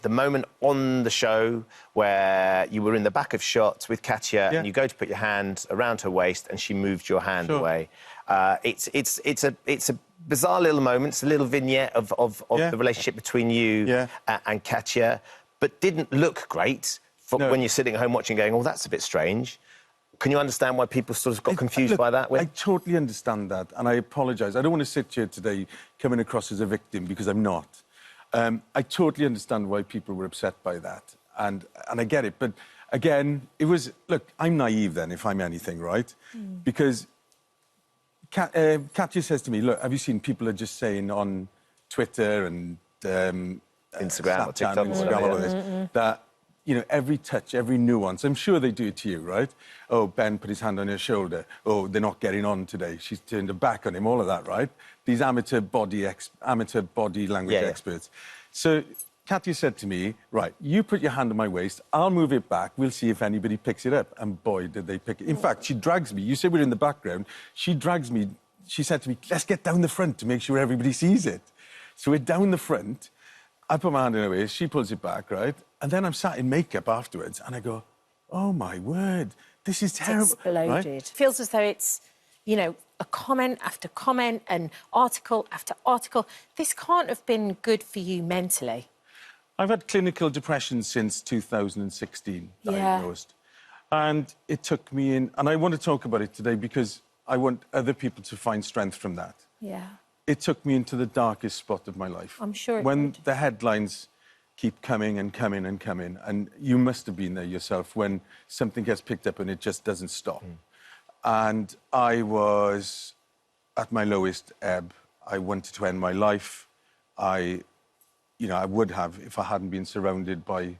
the moment on the show where you were in the back of shots with Katya and you go to put your hand around her waist and she moved your hand away. It's a bizarre little moment. It's a little vignette of the relationship between you and Katya, but didn't look great when you're sitting at home watching going, oh, that's a bit strange. Can you understand why people sort of got confused by that? I totally understand that, and I apologise. I don't want to sit here today coming across as a victim, because I'm not. I totally understand why people were upset by that, and I get it. But, again, it was... Look, I'm naive then, if I'm anything, right? Because Katya says to me, look, have you seen people are just saying on Twitter and... Instagram or TikTok or all of this, that... You know, every touch, every nuance. I'm sure they do it to you, right? Oh, Ben put his hand on your shoulder. Oh, they're not getting on today. She's turned her back on him, all of that, right? These amateur body language experts. So Katya said to me, right, you put your hand on my waist, I'll move it back, we'll see if anybody picks it up. And boy, did they pick it. In fact, she drags me. You said we're in the background. She drags me. She said to me, let's get down the front to make sure everybody sees it. So we're down the front. I put my hand in her waist, she pulls it back, right? And then I'm sat in makeup afterwards, and I go, oh, my word, this is terrible. It's exploded. Right? Feels as though it's, you know, a comment after comment and article after article. This can't have been good for you mentally. I've had clinical depression since 2016, diagnosed. And it took me in... And I want to talk about it today because I want other people to find strength from that. Yeah. It took me into the darkest spot of my life. I'm sure it When would. the headlines keep coming and coming and coming, and you must have been there yourself, when something gets picked up and it just doesn't stop. And I was at my lowest ebb. I wanted to end my life. I would have if I hadn't been surrounded by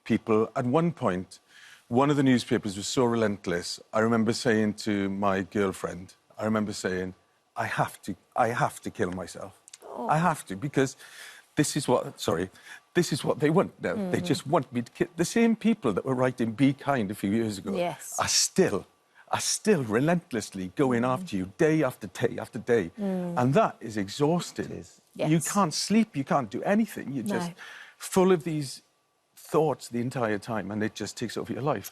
people. At one point, one of the newspapers was so relentless. I remember saying to my girlfriend, I have to kill myself. I have to, because this is what they want now. They just want me to kill. The same people that were writing Be Kind a few years ago are still relentlessly going after you day after day after day. And that is exhausting. You can't sleep, you can't do anything. You're just full of these thoughts the entire time, and it just takes over your life.